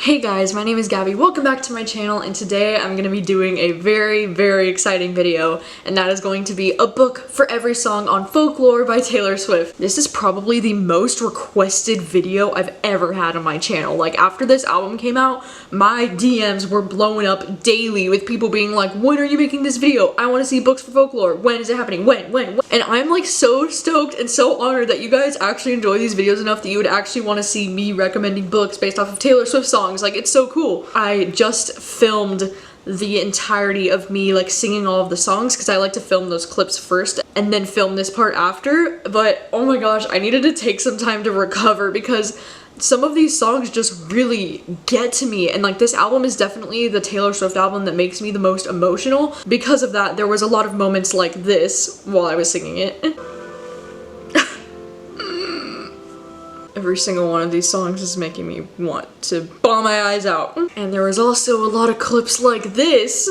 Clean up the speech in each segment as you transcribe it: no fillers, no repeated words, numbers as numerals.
Hey guys, my name is Gabby. Welcome back to my channel, and today I'm going to be doing a very exciting video, and that is going to be a book for every song on Folklore by Taylor Swift. This is probably the most requested video I've ever had on my channel. Like, after this album came out, my DMs were blowing up daily with people being like, when are you making this video? I want to see books for Folklore. When is it happening? When? And I'm like so stoked and so honored that you guys actually enjoy these videos enough that you would actually want to see me recommending books based off of Taylor Swift songs. Like, it's so cool. I just filmed the entirety of me like singing all of the songs because I like to film those clips first and then film this part after, but oh my gosh, I needed to take some time to recover because some of these songs just really get to me, and like this album is definitely the Taylor Swift album that makes me the most emotional. Because of that, there was a lot of moments like this while I was singing it. Every single one of these songs is making me want to bawl my eyes out. And there was also a lot of clips like this.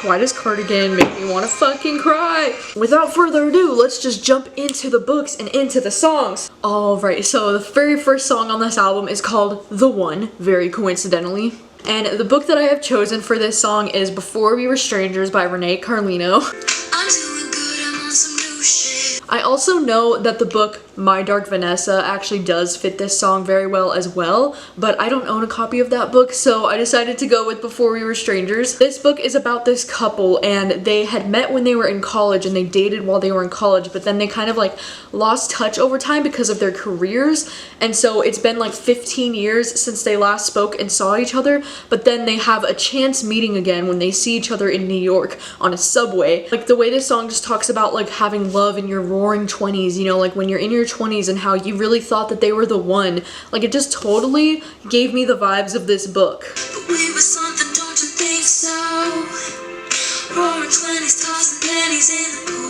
Why does Cardigan make me want to fucking cry? Without further ado, let's just jump into the books and into the songs. Alright, so the very first song on this album is called The One, very coincidentally. And the book that I have chosen for this song is Before We Were Strangers by Renee Carlino. I also know that the book My Dark Vanessa actually does fit this song very well as well, but I don't own a copy of that book, so I decided to go with Before We Were Strangers. This book is about this couple, and they had met when they were in college and they dated while they were in college, but then they kind of like lost touch over time because of their careers, and so it's been like 15 years since they last spoke and saw each other, but then they have a chance meeting again when they see each other in New York on a subway. Like, the way this song just talks about like having love in your roaring 20s, you know, like when you're in your 20s and how you really thought that they were the one. Like, it just totally gave me the vibes of this book. But we were something, don't you think so? Roaring 20s, tossing pennies in the pool.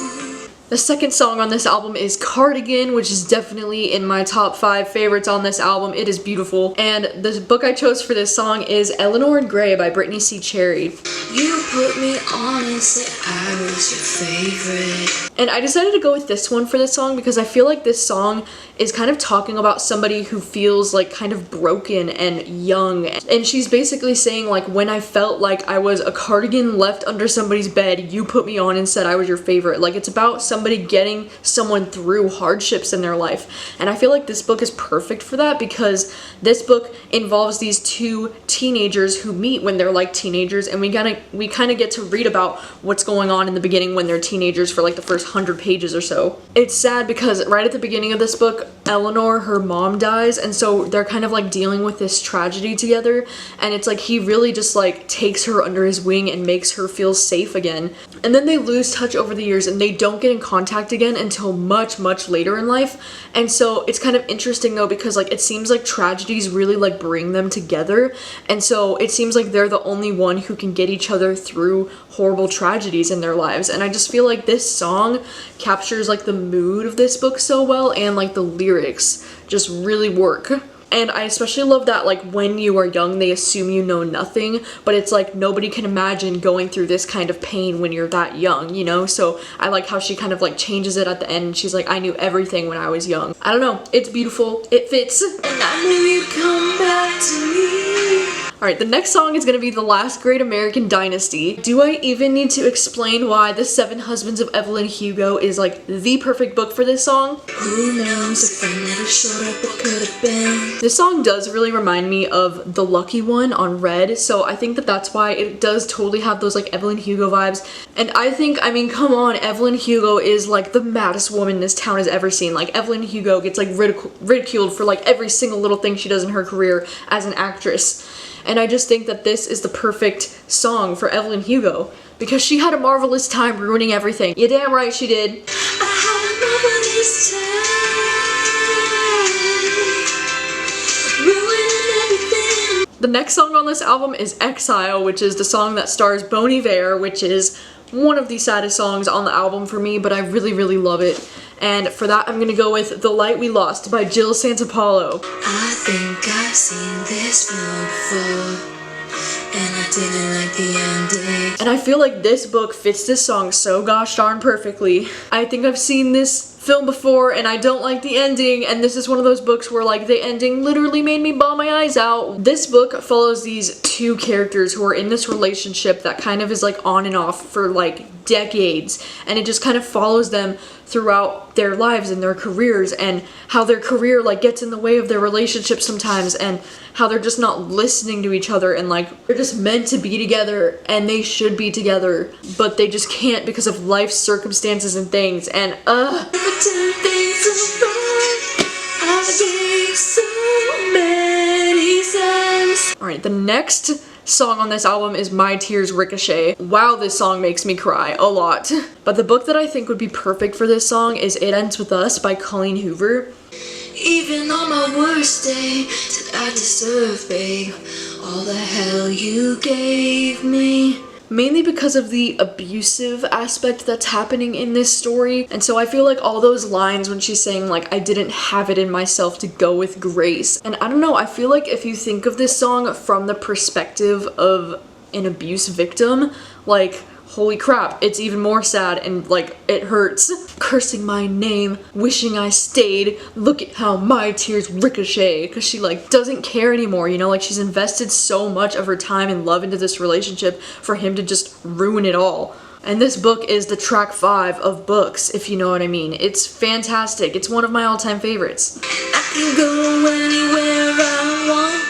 The second song on this album is Cardigan, which is definitely in my top 5 favorites on this album. It is beautiful. And the book I chose for this song is Eleanor and Gray by Brittany C. Cherry. You put me on and said I was your favorite. And I decided to go with this one for this song because I feel like this song is kind of talking about somebody who feels like kind of broken and young. And she's basically saying like, when I felt like I was a cardigan left under somebody's bed, you put me on and said I was your favorite. Like, it's about somebody getting someone through hardships in their life. And I feel like this book is perfect for that because this book involves these two teenagers who meet when they're like teenagers, and we kind of get to read about what's going on in the beginning when they're teenagers for like the first 100 pages or so. It's sad because right at the beginning of this book, Eleanor, her mom, dies, and so they're kind of like dealing with this tragedy together, and it's like he really just like takes her under his wing and makes her feel safe again. And then they lose touch over the years and they don't get in contact again until much later in life. And so it's kind of interesting though because like it seems like tragedies really like bring them together, and so it seems like they're the only one who can get each other through horrible tragedies in their lives. And I just feel like this song captures like the mood of this book so well, and like the lyrics just really work. And I especially love that like when you are young they assume you know nothing, but it's like nobody can imagine going through this kind of pain when you're that young, you know? So I like how she kind of like changes it at the end and she's like, I knew everything when I was young. I don't know, it's beautiful, it fits. And I knew you'd come back to me. Alright, the next song is gonna be The Last Great American Dynasty. Do I even need to explain why The Seven Husbands of Evelyn Hugo is like the perfect book for this song? Who knows if I never showed up, it could have been. This song does really remind me of The Lucky One on Red, so I think that that's why it does totally have those like Evelyn Hugo vibes. And I mean, come on, Evelyn Hugo is like the maddest woman this town has ever seen. Like, Evelyn Hugo gets like ridiculed for like every single little thing she does in her career as an actress. And I just think that this is the perfect song for Evelyn Hugo because she had a marvelous time ruining everything. You're damn right she did. I had a marvelous time ruining everything. The next song on this album is Exile, which is the song that stars Bon Iver, which is one of the saddest songs on the album for me, but I really love it. And for that, I'm gonna go with The Light We Lost by Jill Santopolo. I think I've seen this film before, and I didn't like the ending. And I feel like this book fits this song so gosh darn perfectly. I think I've seen this film before and I don't like the ending, and this is one of those books where like the ending literally made me bawl my eyes out. This book follows these two characters who are in this relationship that kind of is like on and off for like decades, and it just kind of follows them throughout their lives and their careers, and how their career like gets in the way of their relationship sometimes, and how they're just not listening to each other, and like they're just meant to be together and they should be together, but they just can't because of life circumstances and things. And alright, the next song on this album is My Tears Ricochet. Wow, this song makes me cry a lot. But the book that I think would be perfect for this song is It Ends With Us by Colleen Hoover. Even on my worst day, that I deserve, babe, all the hell you gave me. Mainly because of the abusive aspect that's happening in this story. And so I feel like all those lines when she's saying like, I didn't have it in myself to go with Grace. And I don't know, I feel like if you think of this song from the perspective of an abuse victim, like, holy crap, it's even more sad and like it hurts. Cursing my name, wishing I stayed, look at how my tears ricochet, because she like doesn't care anymore, you know, like she's invested so much of her time and love into this relationship for him to just ruin it all. And this book is the track 5 of books, if you know what I mean. It's fantastic. It's one of my all-time favorites. I can go anywhere I want,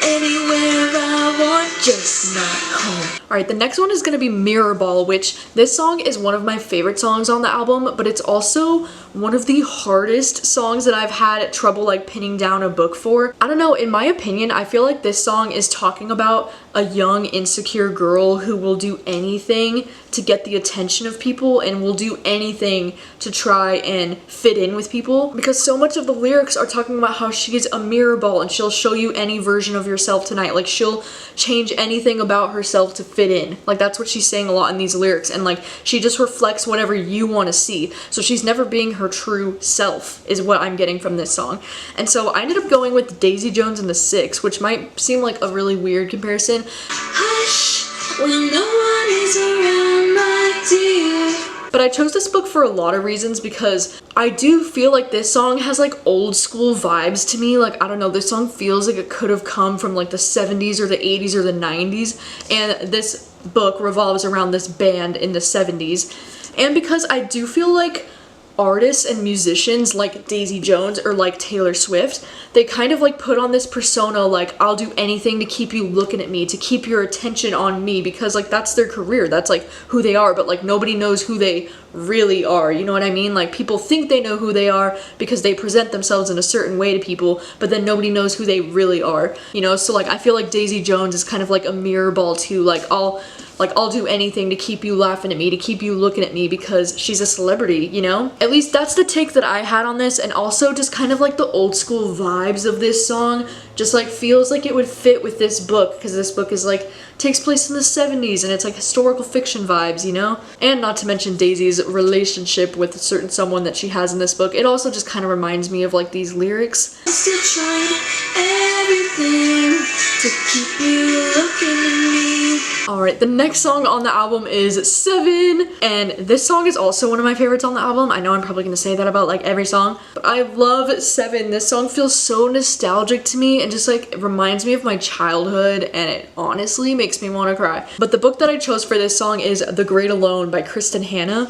anywhere I want, just not home. Alright, the next one is gonna be Mirrorball, which this song is one of my favorite songs on the album, but it's also one of the hardest songs that I've had trouble like pinning down a book for. I don't know, in my opinion, I feel like this song is talking about a young, insecure girl who will do anything to get the attention of people and will do anything to try and fit in with people, because so much of the lyrics are talking about how she is a mirror ball and she'll show you any version of yourself tonight. Like she'll change anything about herself to fit in. Like that's what she's saying a lot in these lyrics, and like she just reflects whatever you want to see. So she's never being her true self is what I'm getting from this song. And so I ended up going with Daisy Jones and the Six, which might seem like a really weird comparison. Hush, when no one is around, my dear. But I chose this book for a lot of reasons, because I do feel like this song has like old school vibes to me. Like, I don't know, this song feels like it could have come from like the 70s or the 80s or the 90s, and this book revolves around this band in the 70s. And because I do feel like artists and musicians like Daisy Jones or like Taylor Swift, they kind of like put on this persona like, I'll do anything to keep you looking at me, to keep your attention on me, because like that's their career, that's like who they are, but like nobody knows who they really are, you know what I mean? Like people think they know who they are because they present themselves in a certain way to people, but then nobody knows who they really are, you know? So like I feel like Daisy Jones is kind of like a mirror ball too. Like I'll do anything to keep you laughing at me, to keep you looking at me, because she's a celebrity, you know? At least that's the take that I had on this, and also just kind of like the old school vibes of this song just like feels like it would fit with this book, because this book is like takes place in the 70s and it's like historical fiction vibes, you know? And not to mention Daisy's relationship with a certain someone that she has in this book. It also just kind of reminds me of like these lyrics. I'm still trying everything to keep you looking at me. Alright, the next song on the album is 7, and this song is also one of my favorites on the album. I know I'm probably gonna say that about like every song, but I love 7. This song feels so nostalgic to me and just like it reminds me of my childhood, and it honestly makes me want to cry. But the book that I chose for this song is The Great Alone by Kristen Hanna.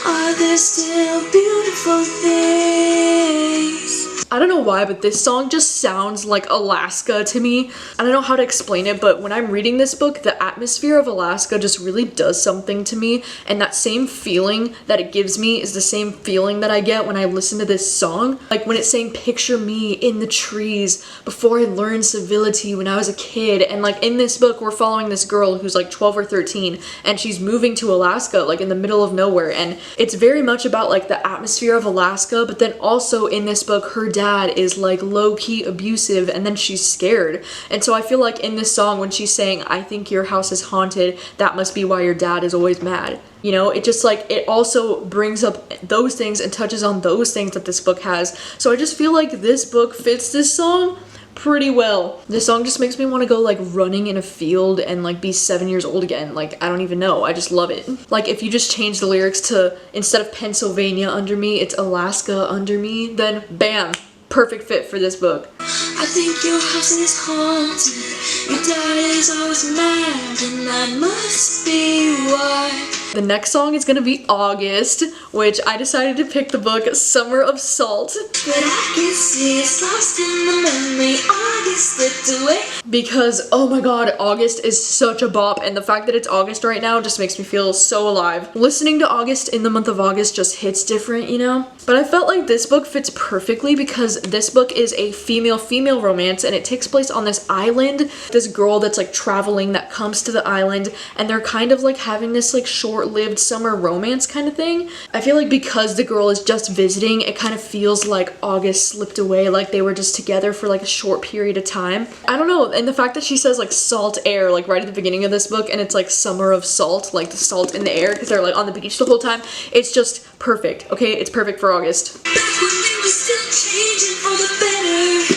Are there still beautiful things? I don't know why, but this song just sounds like Alaska to me. I don't know how to explain it, but when I'm reading this book, the atmosphere of Alaska just really does something to me, and that same feeling that it gives me is the same feeling that I get when I listen to this song. Like when it's saying, picture me in the trees before I learned civility when I was a kid, and like in this book we're following this girl who's like 12 or 13, and she's moving to Alaska like in the middle of nowhere, and it's very much about like the atmosphere of Alaska, but then also in this book her dad is like low-key abusive, and then she's scared. And so I feel like in this song when she's saying, I think your house is haunted, that must be why your dad is always mad, you know, it just like it also brings up those things and touches on those things that this book has. So I just feel like this book fits this song pretty well. This song just makes me want to go like running in a field and like be 7 years old again. Like, I don't even know. I just love it. Like, if you just change the lyrics to, instead of Pennsylvania under me, it's Alaska under me, then bam, perfect fit for this book. I think your house is haunted. Your dad is always mad, and that must be why. The next song is gonna be August, which I decided to pick the book Summer of Salt. But I can see it's lost in the memory. August slipped away. Because, oh my god, August is such a bop, and the fact that it's August right now just makes me feel so alive. Listening to August in the month of August just hits different, you know? But I felt like this book fits perfectly because this book is a female-female romance, and it takes place on this island. This girl that's like traveling that comes to the island, and they're kind of like having this like short-lived summer romance kind of thing. I feel like because the girl is just visiting, it kind of feels like August slipped away, like they were just together for like a short period of time. I don't know, and the fact that she says like salt air like right at the beginning of this book, and it's like summer of salt, like the salt in the air because they're like on the beach the whole time, it's just perfect. Okay, it's perfect for August. Back when we were still changing for the better,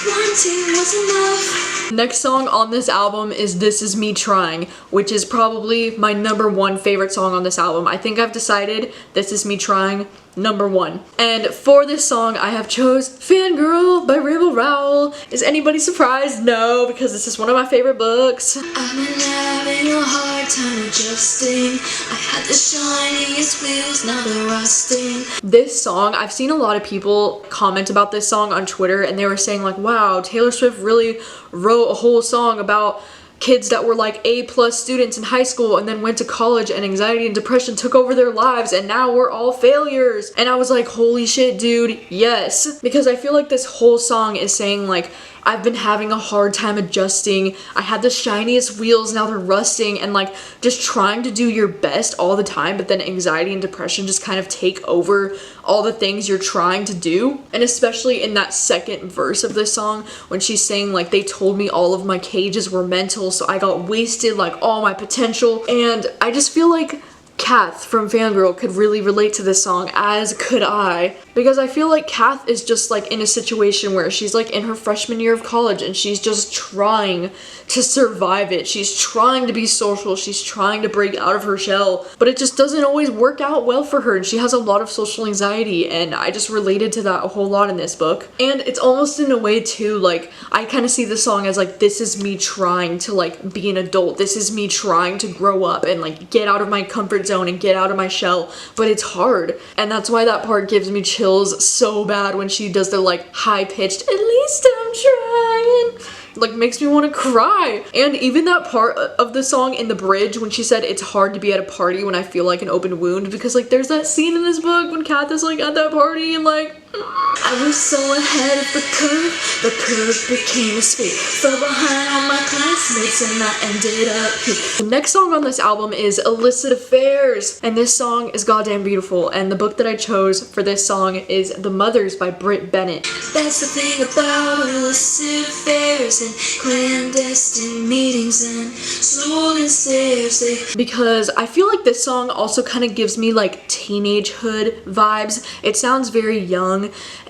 wanting was enough. Next song on this album is This Is Me Trying, which is probably my #1 favorite song on this album. I think I've decided This Is Me Trying #1. And for this song, I have chose Fangirl by Rebel Rowell. Is anybody surprised? No, because this is one of my favorite books. I've been having a hard time adjusting. I had the shiniest wheels, now they're rusting. This song, I've seen a lot of people comment about this song on Twitter, and they were saying like, wow, Taylor Swift really wrote a whole song about kids that were like A+ students in high school and then went to college and anxiety and depression took over their lives and now we're all failures. And I was like, holy shit, dude, yes. Because I feel like this whole song is saying like, I've been having a hard time adjusting. I had the shiniest wheels, now they're rusting, and like just trying to do your best all the time, but then anxiety and depression just kind of take over all the things you're trying to do. And especially in that second verse of this song when she's saying like, they told me all of my cages were mental, so I got wasted like all my potential. And I just feel like Kath from Fangirl could really relate to this song, as could I, because I feel like Kath is just like in a situation where she's like in her freshman year of college and she's just trying to survive it. She's trying to be social, she's trying to break out of her shell, but it just doesn't always work out well for her, and she has a lot of social anxiety, and I just related to that a whole lot in this book. And it's almost in a way too, like I kind of see this song as like, this is me trying to like be an adult, this is me trying to grow up and like get out of my comfort zone and get out of my shell, but it's hard. And that's why that part gives me chills so bad when she does the like high-pitched, at least I'm trying, like makes me want to cry. And even that part of the song in the bridge when she said it's hard to be at a party when I feel like an open wound, because like there's that scene in this book when Kath is like at that party and like, I was so ahead of the curve became a speed. Fell behind all my classmates and I ended up here. The next song on this album is Illicit Affairs, and this song is goddamn beautiful, and the book that I chose for this song is The Mothers by Britt Bennett. That's the thing about illicit affairs and clandestine meetings and stolen stairs. Because I feel like this song also kind of gives me like teenagehood vibes. It sounds very young,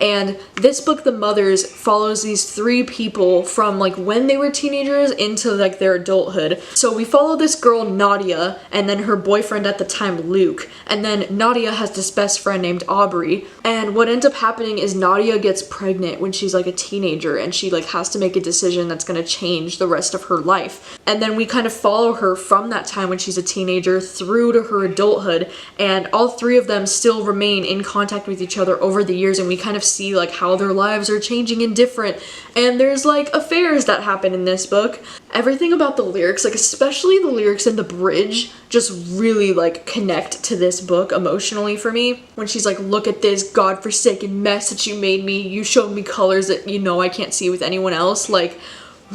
and this book, The Mothers, follows these 3 people from like when they were teenagers into like their adulthood. So we follow this girl Nadia, and then her boyfriend at the time Luke, and then Nadia has this best friend named Aubrey. And what ends up happening is Nadia gets pregnant when she's like a teenager, and she like has to make a decision that's gonna change the rest of her life. And then we kind of follow her from that time when she's a teenager through to her adulthood, and all 3 of them still remain in contact with each other over the years, and we kind of see like how their lives are changing and different. And there's like affairs that happen in this book. Everything about the lyrics, like especially the lyrics in the bridge, just really like connect to this book emotionally for me. When she's like, look at this godforsaken mess that you made me, you showed me colors that you know I can't see with anyone else, like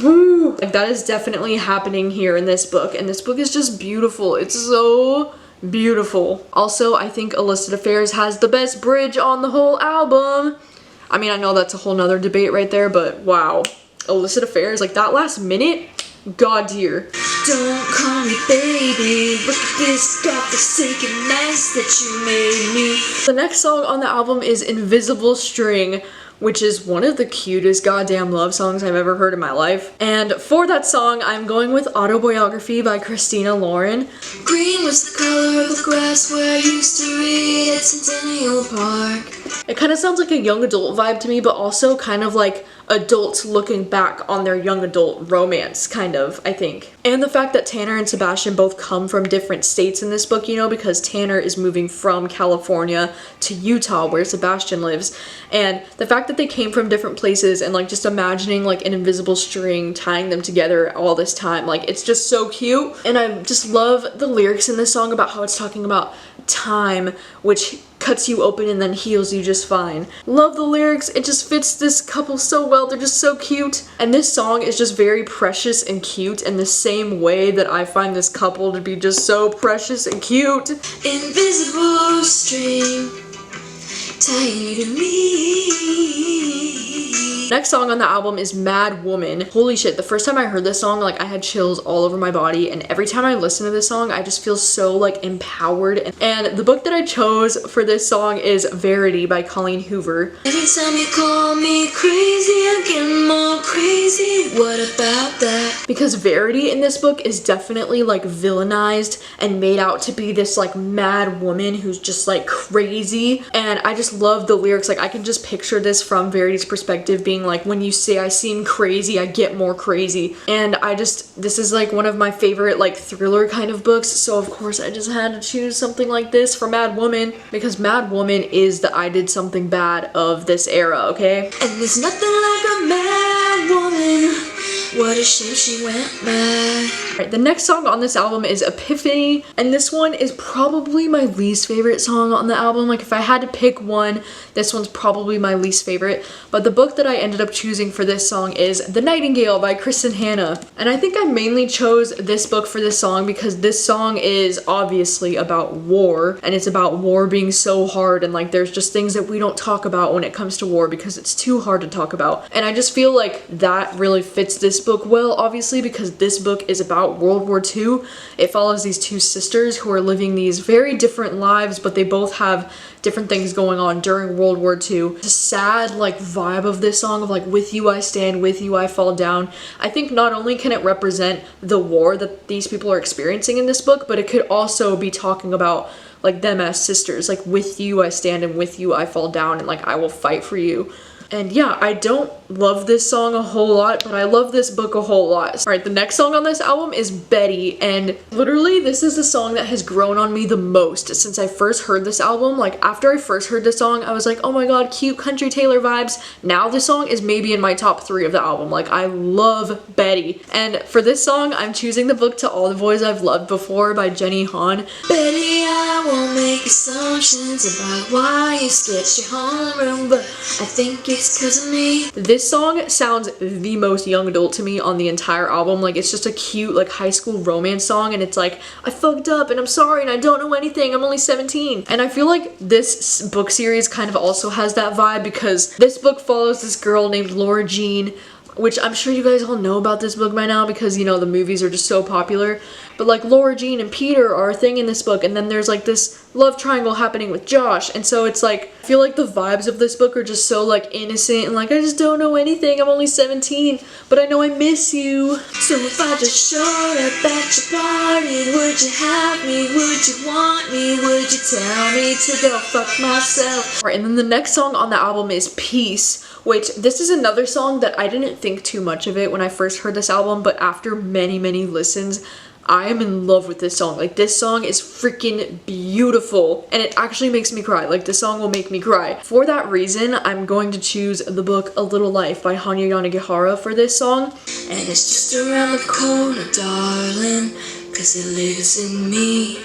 woo! Like that is definitely happening here in this book, and this book is just beautiful. It's so beautiful. Also, I think Illicit Affairs has the best bridge on the whole album. I mean, I know that's a whole nother debate right there, but wow. Illicit Affairs, like that last minute, god tier. Don't call me baby, look at this godforsaken mess that you made me. The next song on the album is Invisible String, which is one of the cutest goddamn love songs I've ever heard in my life. And for that song, I'm going with Autobiography by Christina Lauren. Green was the color of the grass where I used to read at Centennial Park. It kind of sounds like a young adult vibe to me, but also kind of like adults looking back on their young adult romance, kind of, I think. And the fact that Tanner and Sebastian both come from different states in this book, you know, because Tanner is moving from California to Utah where Sebastian lives. And the fact that they came from different places and like just imagining like an invisible string tying them together all this time, like it's just so cute. And I just love the lyrics in this song about how it's talking about time, which cuts you open and then heals you just fine. Love the lyrics. It just fits this couple so well. They're just so cute. And this song is just very precious and cute in the same way that I find this couple to be just so precious and cute. Invisible string tying you to me. Next song on the album is Mad Woman. Holy shit, the first time I heard this song, like I had chills all over my body, and every time I listen to this song, I just feel so like empowered. And the book that I chose for this song is Verity by Colleen Hoover. Every time you call me crazy, I'm getting more crazy. What about that? Because Verity in this book is definitely like villainized and made out to be this like mad woman who's just like crazy. And I just love the lyrics. Like I can just picture this from Verity's perspective being like, when you say I seem crazy, I get more crazy. And this is like one of my favorite like thriller kind of books, so of course I just had to choose something like this for Mad Woman, because Mad Woman is the I did something bad of this era, okay? And there's nothing like a mad woman. What a shame she went mad. Alright, the next song on this album is Epiphany, and this one is probably my least favorite song on the album. Like if I had to pick one, this one's probably my least favorite. But the book that I ended up choosing for this song is The Nightingale by Kristen Hanna. And I think I mainly chose this book for this song because this song is obviously about war, and it's about war being so hard, and like there's just things that we don't talk about when it comes to war because it's too hard to talk about. And I just feel like that really fits this book well, obviously, because this book is about World War II. It follows these two sisters who are living these very different lives, but they both have different things going on during World War II. The sad like vibe of this song of like, with you I stand, with you I fall down. I think not only can it represent the war that these people are experiencing in this book, but it could also be talking about like them as sisters, like with you I stand and with you I fall down, and like I will fight for you. And yeah, I don't love this song a whole lot, but I love this book a whole lot. Alright, the next song on this album is Betty, and literally this is the song that has grown on me the most since I first heard this album. Like after I first heard this song, I was like, oh my god, cute country Taylor vibes. Now this song is maybe in my top 3 of the album. Like I love Betty. And for this song, I'm choosing the book To All the Boys I've Loved Before by Jenny Han. Betty, I won't make assumptions about why you sketched your homeroom, but I think it's 'cause of me. This song sounds the most young adult to me on the entire album. Like it's just a cute like high school romance song, and it's like, I fucked up and I'm sorry and I don't know anything, I'm only 17. And I feel like this book series kind of also has that vibe, because this book follows this girl named Laura Jean, which I'm sure you guys all know about this book by now because, you know, the movies are just so popular. But like Laura Jean and Peter are a thing in this book, and then there's like this love triangle happening with Josh, and so it's like, I feel like the vibes of this book are just so like innocent and like, I just don't know anything, I'm only 17, but I know I miss you. So if I just showed up at your party, would you have me? Would you want me? Would you tell me to go fuck myself? Alright, and then the next song on the album is Peace, which this is another song that I didn't think too much of it when I first heard this album, but after many listens, I am in love with this song. Like this song is freaking beautiful, and it actually makes me cry. Like this song will make me cry. For that reason, I'm going to choose the book A Little Life by Hanya Yanagihara for this song. And it's just around the corner, darling, 'cause it lives in me.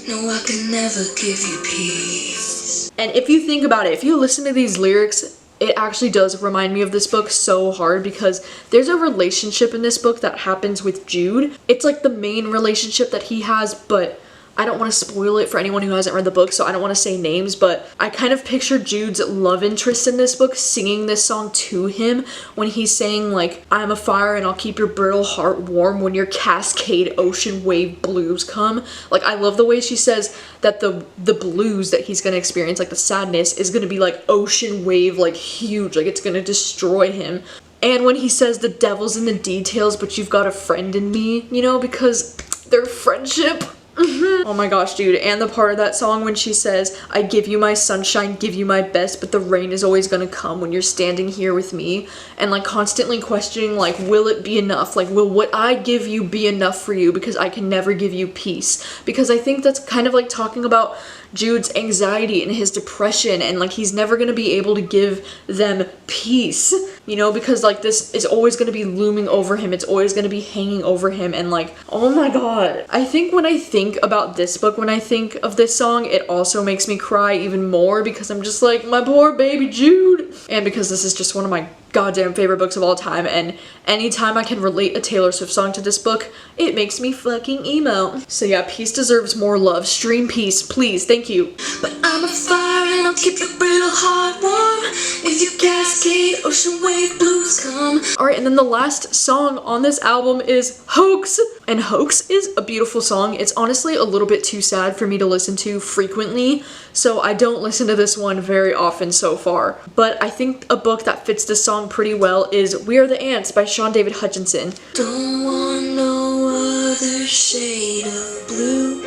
No, I can never give you peace. And if you think about it, if you listen to these lyrics, it actually does remind me of this book so hard, because there's a relationship in this book that happens with Jude. It's like the main relationship that he has, but I don't want to spoil it for anyone who hasn't read the book, so I don't want to say names, but I kind of picture Jude's love interest in this book singing this song to him when he's saying like, I'm a fire and I'll keep your brittle heart warm when your cascade ocean wave blues come. Like, I love the way she says that the blues that he's gonna experience, like the sadness, is gonna be like ocean wave, like huge, like it's gonna destroy him. And when he says the devil's in the details, but you've got a friend in me, you know, because their friendship. Oh my gosh, dude. And the part of that song when she says, I give you my sunshine, give you my best, but the rain is always gonna come when you're standing here with me. And like constantly questioning, like, will it be enough? Like, will what I give you be enough for you? Because I can never give you peace. Because I think that's kind of like talking about Jude's anxiety and his depression, and like he's never gonna be able to give them peace, you know, because like this is always gonna be looming over him, it's always gonna be hanging over him. And like, oh my god, I think when I think about this book, when I think of this song, it also makes me cry even more, because I'm just like, my poor baby Jude. And because this is just one of my goddamn favorite books of all time, and anytime I can relate a Taylor Swift song to this book, it makes me fucking emo. So yeah, peace deserves more love. Stream peace, please, thank you. But I'm a fire and I'll keep your brittle heart warm if you cascade ocean wave blues come. Alright, and then the last song on this album is Hoax. And Hoax is a beautiful song. It's honestly a little bit too sad for me to listen to frequently, so I don't listen to this one very often so far. But I think a book that fits this song pretty well is We Are the Ants by Sean David Hutchinson. Don't want no other shade of blue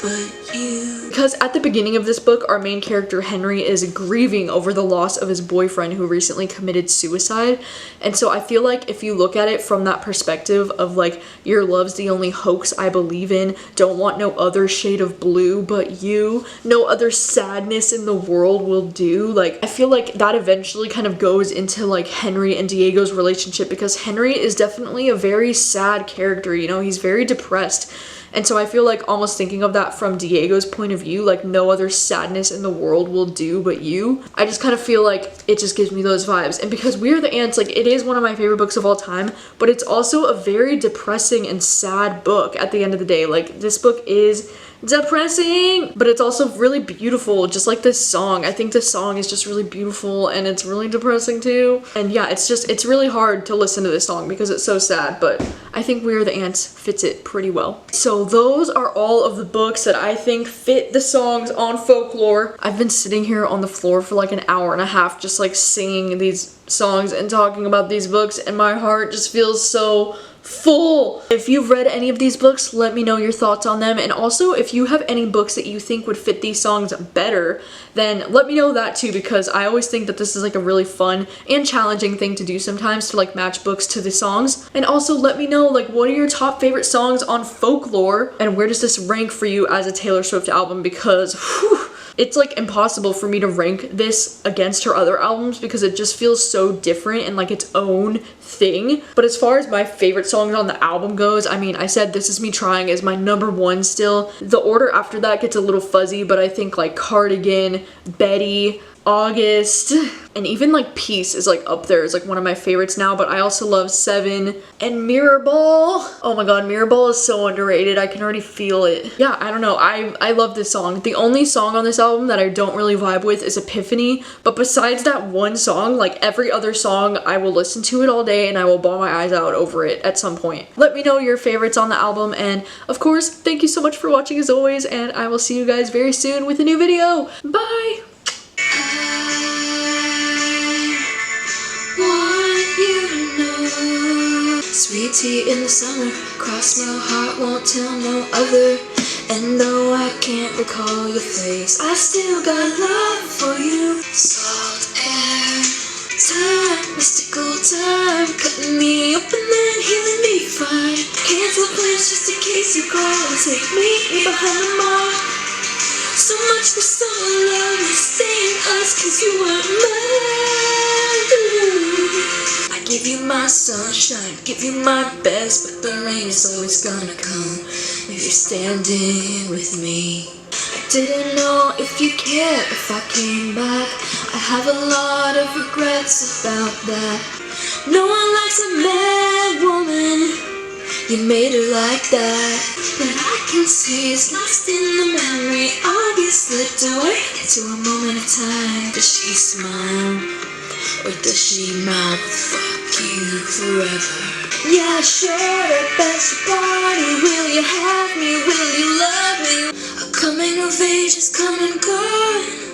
but you. Because at the beginning of this book, our main character Henry is grieving over the loss of his boyfriend who recently committed suicide. And so I feel like if you look at it from that perspective of like, your love's the only hoax I believe in, don't want no other shade of blue but you, no other sadness in the world will do, like I feel like that eventually kind of goes into like Henry and Diego's relationship, because Henry is definitely a very sad character, you know, he's very depressed. And so I feel like almost thinking of that from Diego's point of view, like no other sadness in the world will do but you. I just kind of feel like it just gives me those vibes. And because We Are the Ants, like it is one of my favorite books of all time, but it's also a very depressing and sad book at the end of the day. Like this book is depressing, but it's also really beautiful, just like this song. I think this song is just really beautiful, and it's really depressing too. And yeah, it's really hard to listen to this song because it's so sad, but I think We Are the Ants fits it pretty well. So those are all of the books that I think fit the songs on Folklore. I've been sitting here on the floor for like an hour and a half just like singing these songs and talking about these books, and my heart just feels so full. If you've read any of these books, let me know your thoughts on them. And also, if you have any books that you think would fit these songs better, then let me know that too, because I always think that this is like a really fun and challenging thing to do sometimes, to like match books to the songs. And also let me know like, what are your top favorite songs on Folklore, and where does this rank for you as a Taylor Swift album? Because whew, it's like impossible for me to rank this against her other albums because it just feels so different and like its own thing. But as far as my favorite songs on the album goes, I mean, I said This Is Me Trying is my #1 still. The order after that gets a little fuzzy, but I think like Cardigan, Betty, August, and even like Peace is like up there. It's like one of my favorites now, but I also love 7 and Mirrorball. Oh my god, Mirrorball is so underrated. I can already feel it. Yeah, I don't know. I love this song. The only song on this album that I don't really vibe with is Epiphany, but besides that one song, like every other song, I will listen to it all day and I will bawl my eyes out over it at some point. Let me know your favorites on the album, and of course, thank you so much for watching as always, and I will see you guys very soon with a new video. Bye! Sweet tea in the summer, cross my heart, won't tell no other. And though I can't recall your face, I still got love for you. Salt air, time, mystical time, cutting me open and healing me fine. Cancel plans just in case you call and take me behind the mark. So much for summer love, you stay in us cause you weren't mine. I give you my sunshine, give you my best, but the rain is always gonna come if you're standing with me. I didn't know if you cared if I came back. I have a lot of regrets about that. No one likes a mad woman, You made it like that, but I can see it's lost in the memory. I'll get slipped away to a moment of time. Does she smile, or does she mouth fuck you forever? Yeah, sure, that's your party. Will you have me? Will you love me? A coming of age is come and gone.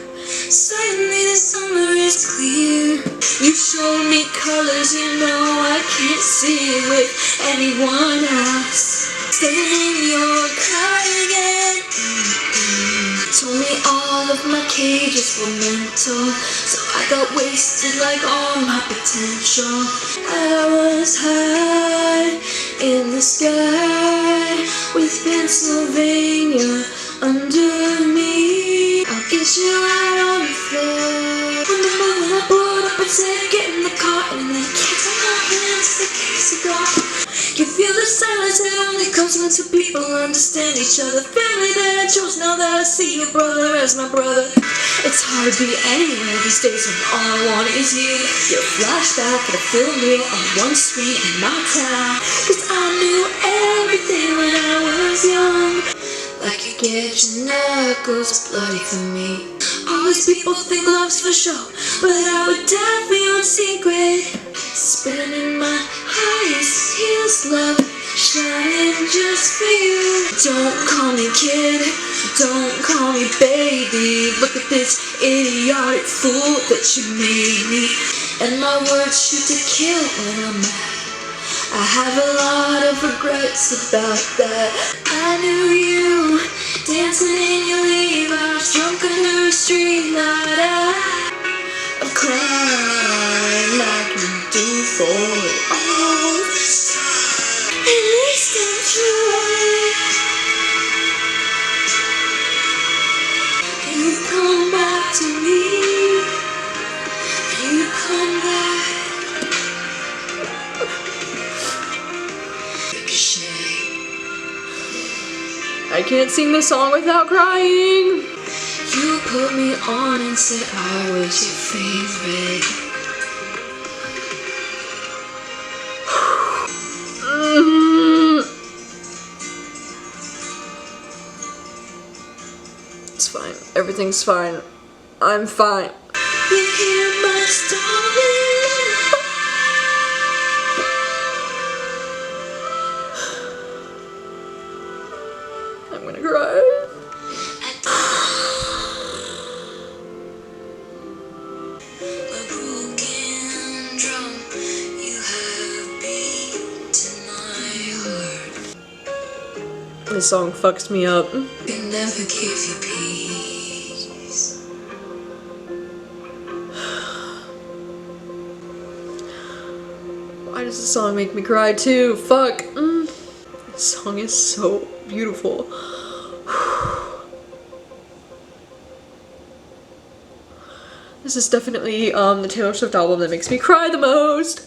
Suddenly the summer is clear. You showed me colors you know I can't see with anyone else. Standing in your cardigan. Told me all of my cages were mental, so I got wasted like all my potential. I was high in the sky with Pennsylvania under me. I'll get you out on the floor. When the moment I pulled up and said get in the car, and then kicked on my hands the case of God. You feel the silence that only comes when two people understand each other. Family that I chose now that I see your brother as my brother. It's hard to be anywhere these days when all I want is you. Your flashback and a film reel on one screen in my town. Cause I knew everything when I was young. Like you get your knuckles bloody for me. All these people think love's for show, but I would die for you in secret. Spinning in my highest heels, love shining just for you. Don't call me kid, don't call me baby. Look at this idiotic fool that you made me. And my words shoot to kill when I'm mad. I have a lot of regrets about that. I knew you dancing in your Levi's, drunk under a street light. I'm crying like you do for all this time. At least I'm trying. You come back to me. You come back. I can't sing this song without crying. You put me on and said I was your favorite. It's fine. Everything's fine. I'm fine. You hear my story. I'm gonna cry. A broken drum, you have beaten my heart. This song fucks me up. Can never give you peace. Why does this song make me cry too? Fuck. This song is so beautiful. This is definitely the Taylor Swift album that makes me cry the most.